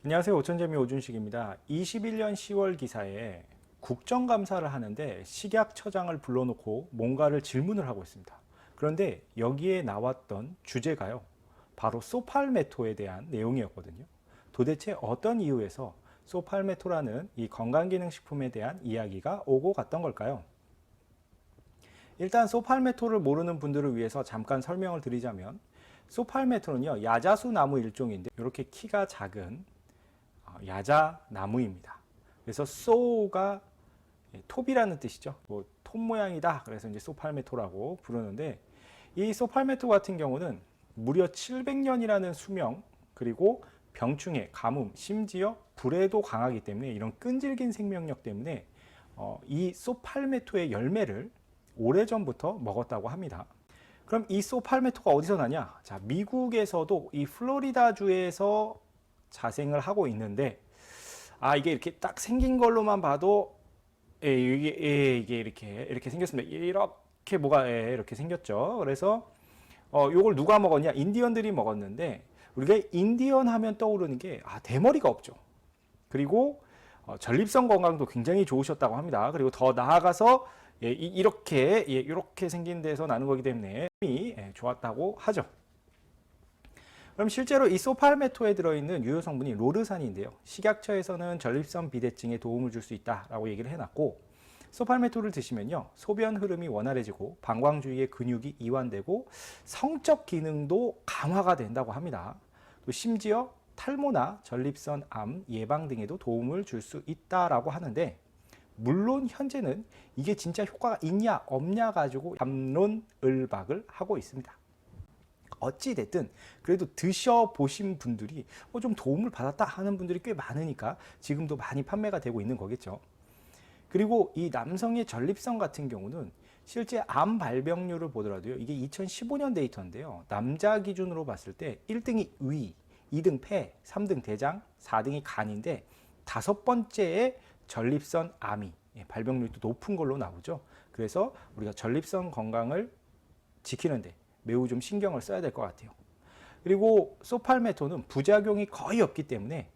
안녕하세요. 오천재미 오준식입니다. 21년 10월 기사에 국정감사를 하는데 식약처장을 불러놓고 뭔가를 질문을 하고 있습니다. 그런데 여기에 나왔던 주제가요, 바로 소팔메토에 대한 내용이었거든요. 도대체 어떤 이유에서 소팔메토라는 이 건강기능식품에 대한 이야기가 오고 갔던 걸까요? 일단 소팔메토를 모르는 분들을 위해서 잠깐 설명을 드리자면, 소팔메토는요, 야자수 나무 일종인데 이렇게 키가 작은 야자나무입니다. 그래서 소가 톱이라는 뜻이죠. 톱 모양이다. 그래서 이제 소팔메토라고 부르는데, 이 소팔메토 같은 경우는 무려 700년이라는 수명, 그리고 병충해, 가뭄, 심지어 불에도 강하기 때문에, 이런 끈질긴 생명력 때문에 이 소팔메토의 열매를 오래전부터 먹었다고 합니다. 그럼 이 소팔메토가 어디서 나냐? 자, 미국에서도 이 플로리다주에서 자생을 하고 있는데, 이게 이렇게 딱 생긴 걸로만 봐도 이게 이렇게 생겼습니다. 이렇게 뭐가 이렇게 생겼죠. 그래서 요걸 누가 먹었냐? 인디언들이 먹었는데, 우리가 인디언 하면 떠오르는 게 대머리가 없죠. 그리고 전립선 건강도 굉장히 좋으셨다고 합니다. 그리고 더 나아가서 이렇게 생긴 데서 나는 거기 때문에 힘이 좋았다고 하죠. 그럼 실제로 이 소팔메토에 들어있는 유효 성분이 로르산인데요. 식약처에서는 전립선 비대증에 도움을 줄 수 있다라고 얘기를 해놨고, 소팔메토를 드시면요, 소변 흐름이 원활해지고 방광 주위의 근육이 이완되고 성적 기능도 강화가 된다고 합니다. 또 심지어 탈모나 전립선 암 예방 등에도 도움을 줄 수 있다라고 하는데, 물론 현재는 이게 진짜 효과가 있냐 없냐 가지고 담론을박을 하고 있습니다. 어찌 됐든 그래도 드셔보신 분들이 좀 도움을 받았다 하는 분들이 꽤 많으니까 지금도 많이 판매가 되고 있는 거겠죠. 그리고 이 남성의 전립선 같은 경우는 실제 암 발병률을 보더라도요, 이게 2015년 데이터인데요, 남자 기준으로 봤을 때 1등이 위, 2등 폐, 3등 대장, 4등이 간인데, 5번째에 전립선 암이 발병률도 높은 걸로 나오죠. 그래서 우리가 전립선 건강을 지키는데 매우 좀 신경을 써야 될 것 같아요. 그리고 소팔메토는 부작용이 거의 없기 때문에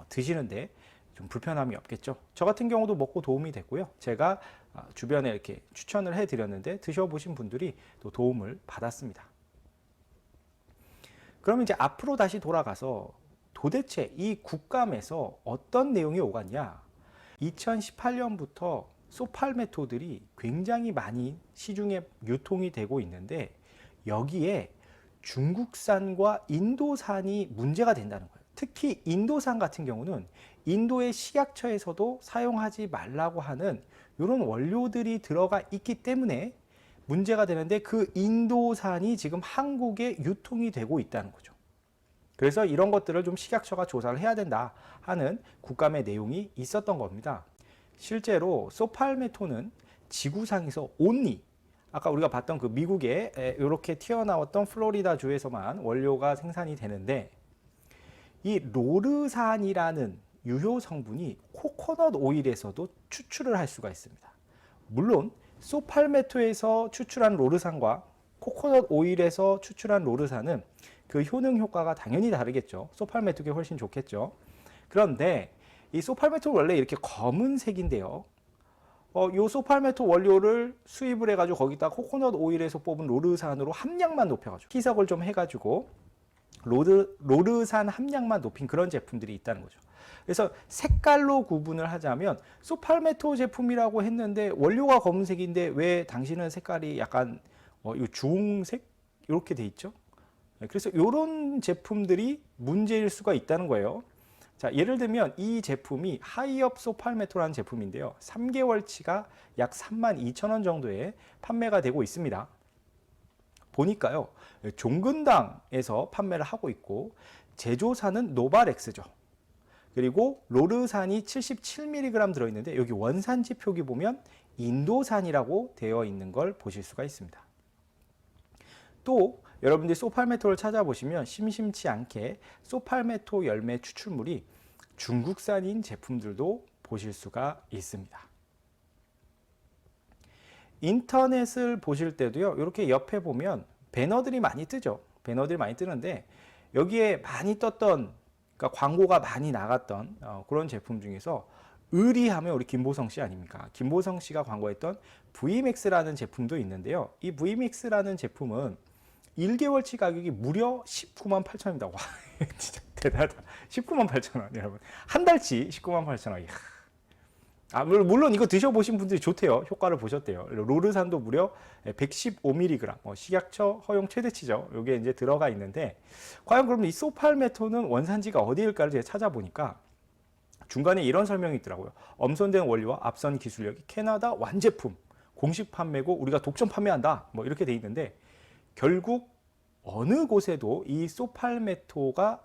드시는데 좀 불편함이 없겠죠. 저 같은 경우도 먹고 도움이 됐고요. 제가 주변에 이렇게 추천을 해드렸는데 드셔보신 분들이 또 도움을 받았습니다. 그러면 이제 앞으로 다시 돌아가서 도대체 이 국감에서 어떤 내용이 오갔냐? 2018년부터 소팔메토들이 굉장히 많이 시중에 유통이 되고 있는데, 여기에 중국산과 인도산이 문제가 된다는 거예요. 특히 인도산 같은 경우는 인도의 식약처에서도 사용하지 말라고 하는 이런 원료들이 들어가 있기 때문에 문제가 되는데, 그 인도산이 지금 한국에 유통이 되고 있다는 거죠. 그래서 이런 것들을 좀 식약처가 조사를 해야 된다 하는 국감의 내용이 있었던 겁니다. 실제로 소팔메토는 지구상에서 온리, 아까 우리가 봤던 그 미국에 이렇게 튀어나왔던 플로리다 주에서만 원료가 생산이 되는데, 이 로르산이라는 유효 성분이 코코넛 오일에서도 추출을 할 수가 있습니다. 물론 소팔메토에서 추출한 로르산과 코코넛 오일에서 추출한 로르산은 그 효능 효과가 당연히 다르겠죠. 소팔메토가 훨씬 좋겠죠. 그런데 이 소팔메토 원래 이렇게 검은색인데요, 이 소팔메토 원료를 수입을 해가지고 거기다 코코넛 오일에서 뽑은 로르산으로 함량만 높여가지고 희석을 좀 해가지고 로르산 함량만 높인 그런 제품들이 있다는 거죠. 그래서 색깔로 구분을 하자면, 소팔메토 제품이라고 했는데 원료가 검은색인데 왜 당신은 색깔이 약간 이 주홍색 이렇게 돼 있죠? 그래서 이런 제품들이 문제일 수가 있다는 거예요. 자, 예를 들면 이 제품이 하이업 소팔메토라는 제품인데요, 3개월치가 약 32,000원 정도에 판매가 되고 있습니다. 보니까요, 종근당에서 판매를 하고 있고, 제조사는 노바렉스죠. 그리고 로르산이 77mg 들어있는데, 여기 원산지 표기 보면 인도산이라고 되어 있는 걸 보실 수가 있습니다. 또 여러분들이 소팔메토를 찾아보시면 심심치 않게 소팔메토 열매 추출물이 중국산인 제품들도 보실 수가 있습니다. 인터넷을 보실 때도요, 이렇게 옆에 보면 배너들이 많이 뜨죠. 배너들이 많이 뜨는데, 여기에 많이 떴던 그러니까 광고가 많이 나갔던 그런 제품 중에서 의리하면 우리 김보성 씨 아닙니까? 김보성 씨가 광고했던 VMAX라는 제품도 있는데요. 이 VMAX라는 제품은 1개월치 가격이 무려 19만 8천원입니다. 와, 진짜 대단하다. 19만 8천원 여러분. 한 달치 19만 8천원. 물론 이거 드셔보신 분들이 좋대요. 효과를 보셨대요. 로르산도 무려 115mg, 식약처 허용 최대치죠. 이게 이제 들어가 있는데, 과연 그럼 이 소팔메토는 원산지가 어디일까를 제가 찾아보니까 중간에 이런 설명이 있더라고요. 엄선된 원료와 앞선 기술력이 캐나다 완제품, 공식 판매고 우리가 독점 판매한다. 뭐 이렇게 돼 있는데, 결국 어느 곳에도 이 소팔메토가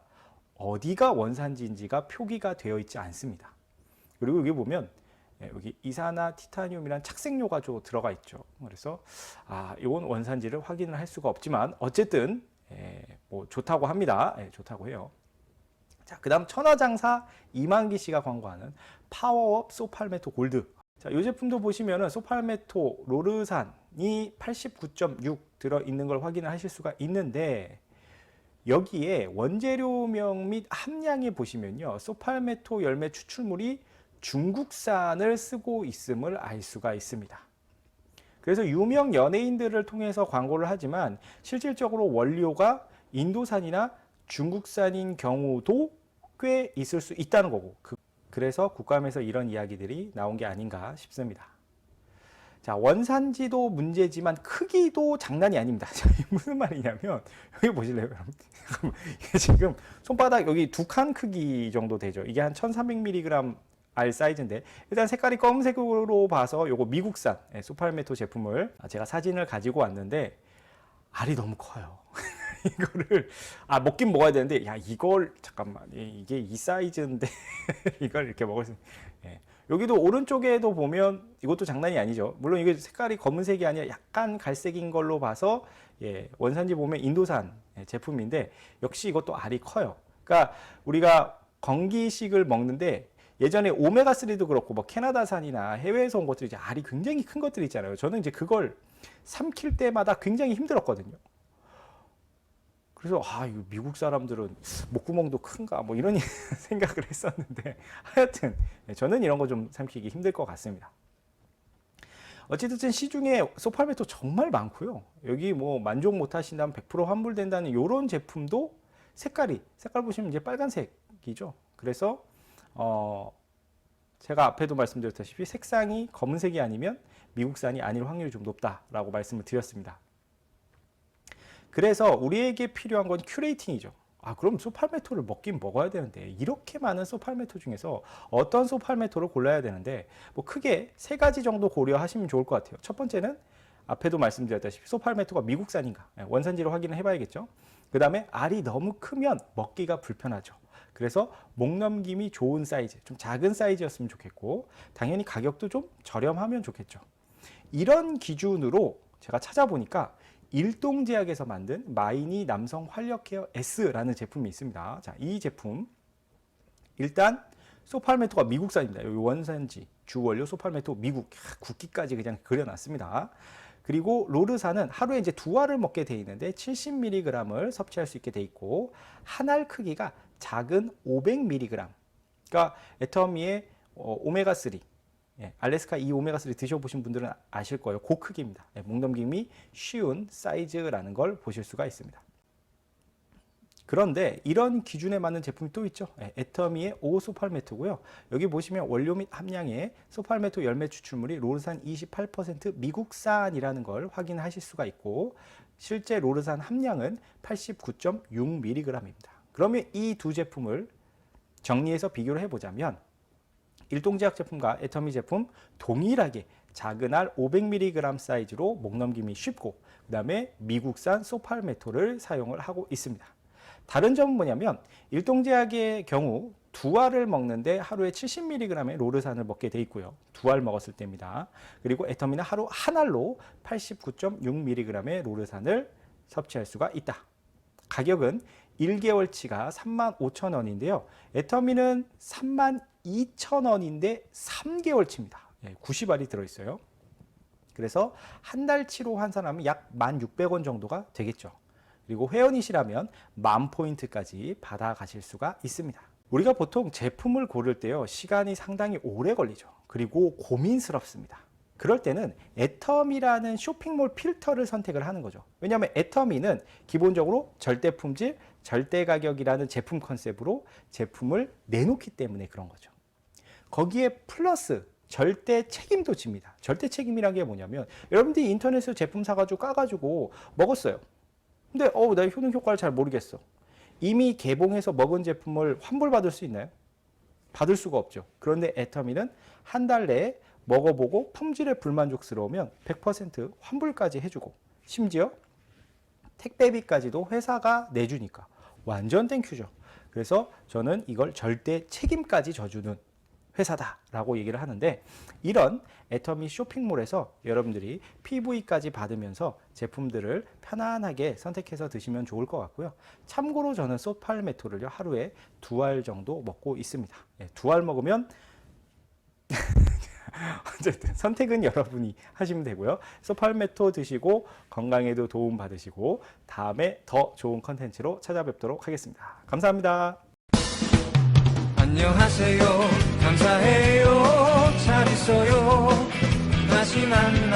어디가 원산지인지가 표기가 되어 있지 않습니다. 그리고 여기 보면 여기 이산화 티타늄이란 착색료가 좀 들어가 있죠. 그래서 이건 원산지를 확인을 할 수가 없지만 어쨌든 뭐 좋다고 합니다. 좋다고 해요. 자, 그다음 천하장사 이만기 씨가 광고하는 파워업 소팔메토 골드. 자, 이 제품도 보시면은 소팔메토 로르산이 89.6 들어 있는 걸 확인을 하실 수가 있는데, 여기에 원재료명 및 함량에 보시면요, 소팔메토 열매 추출물이 중국산을 쓰고 있음을 알 수가 있습니다. 그래서 유명 연예인들을 통해서 광고를 하지만 실질적으로 원료가 인도산이나 중국산인 경우도 꽤 있을 수 있다는 거고, 그래서 국감에서 이런 이야기들이 나온 게 아닌가 싶습니다. 자, 원산지도 문제지만 크기도 장난이 아닙니다. 이게 무슨 말이냐면, 여기 보실래요, 여러분? 이게 지금 손바닥 여기 2칸 크기 정도 되죠. 이게 한 1300mg 알 사이즈인데, 일단 색깔이 검은색으로 봐서 요거 미국산 소팔메토 제품을 제가 사진을 가지고 왔는데, 알이 너무 커요. 이거를 먹긴 먹어야 되는데, 야, 이걸 잠깐만, 이게 이 사이즈인데 이걸 이렇게 먹을 수. 여기도 오른쪽에도 보면 이것도 장난이 아니죠. 물론 이게 색깔이 검은색이 아니라 약간 갈색인 걸로 봐서 원산지 보면 인도산 제품인데, 역시 이것도 알이 커요. 그러니까 우리가 건기식을 먹는데, 예전에 오메가3도 그렇고 뭐 캐나다산이나 해외에서 온 것들이 이제 알이 굉장히 큰 것들이 있잖아요. 저는 이제 그걸 삼킬 때마다 굉장히 힘들었거든요. 그래서 이거 미국 사람들은 목구멍도 큰가 뭐 이런 생각을 했었는데, 하여튼 저는 이런 거 좀 삼키기 힘들 것 같습니다. 어찌됐든 시중에 소팔메토 정말 많고요. 여기 뭐 만족 못 하신다면 100% 환불된다는 이런 제품도 색깔 보시면 이제 빨간색이죠. 그래서 제가 앞에도 말씀드렸다시피 색상이 검은색이 아니면 미국산이 아닐 확률이 좀 높다라고 말씀을 드렸습니다. 그래서 우리에게 필요한 건 큐레이팅이죠. 그럼 소팔메토를 먹긴 먹어야 되는데, 이렇게 많은 소팔메토 중에서 어떤 소팔메토를 골라야 되는데, 뭐 크게 3가지 정도 고려하시면 좋을 것 같아요. 첫 번째는 앞에도 말씀드렸다시피 소팔메토가 미국산인가 원산지를 확인을 해봐야겠죠. 그 다음에 알이 너무 크면 먹기가 불편하죠. 그래서 목 넘김이 좋은 사이즈, 좀 작은 사이즈였으면 좋겠고, 당연히 가격도 좀 저렴하면 좋겠죠. 이런 기준으로 제가 찾아보니까 일동제약에서 만든 마이니 남성 활력 케어 S라는 제품이 있습니다. 자, 이 제품 일단 소팔메토가 미국산입니다. 여기 원산지 주원료 소팔메토 미국, 국기까지 그냥 그려놨습니다. 그리고 로르산은 하루에 이제 2알을 먹게 돼 있는데 70mg을 섭취할 수 있게 돼 있고, 한 알 크기가 작은 500mg. 그러니까 애터미의 오메가3, 알래스카 이 오메가3 드셔보신 분들은 아실 거예요. 그 크기입니다. 목 넘김이 쉬운 사이즈라는 걸 보실 수가 있습니다. 그런데 이런 기준에 맞는 제품이 또 있죠. 애터미의 오소팔메토고요. 여기 보시면 원료 및 함량에 소팔메토 열매 추출물이 로르산 28% 미국산이라는 걸 확인하실 수가 있고, 실제 로르산 함량은 89.6mg입니다. 그러면 이 두 제품을 정리해서 비교를 해보자면, 일동제약 제품과 애터미 제품 동일하게 작은 알 500mg 사이즈로 목 넘김이 쉽고, 그 다음에 미국산 소팔메토를 사용을 하고 있습니다. 다른 점은 뭐냐면, 일동제약의 경우 2알을 먹는데 하루에 70mg의 로르산을 먹게 돼 있고요. 2알 먹었을 때입니다. 그리고 애터미는 하루 한 알로 89.6mg의 로르산을 섭취할 수가 있다. 가격은 1개월치가 35,000원인데요. 애터미는 32,000원인데 3개월치입니다. 90알이 들어있어요. 그래서 한 달치로 환산하면 약 1,600원 정도가 되겠죠. 그리고 회원이시라면 10,000포인트까지 받아가실 수가 있습니다. 우리가 보통 제품을 고를 때요, 시간이 상당히 오래 걸리죠. 그리고 고민스럽습니다. 그럴 때는 애터미라는 쇼핑몰 필터를 선택을 하는 거죠. 왜냐하면 애터미는 기본적으로 절대 품질, 절대 가격이라는 제품 컨셉으로 제품을 내놓기 때문에 그런 거죠. 거기에 플러스 절대 책임도 집니다. 절대 책임이라는 게 뭐냐면, 여러분들이 인터넷에서 제품 사가지고 까가지고 먹었어요. 근데 나 효능 효과를 잘 모르겠어. 이미 개봉해서 먹은 제품을 환불받을 수 있나요? 받을 수가 없죠. 그런데 애터미는 한 달 내에 먹어보고 품질에 불만족스러우면 100% 환불까지 해주고, 심지어 택배비까지도 회사가 내주니까 완전 땡큐죠. 그래서 저는 이걸 절대 책임까지 져주는 회사다라고 얘기를 하는데, 이런 애터미 쇼핑몰에서 여러분들이 PV까지 받으면서 제품들을 편안하게 선택해서 드시면 좋을 것 같고요. 참고로 저는 소팔메토를요, 하루에 2알 정도 먹고 있습니다. 2알 먹으면 어쨌든 선택은 여러분이 하시면 되고요. 소팔메토 드시고 건강에도 도움 받으시고 다음에 더 좋은 컨텐츠로 찾아뵙도록 하겠습니다. 감사합니다. 안녕하세요. 감사해요. 잘 있어요. 다시 만나.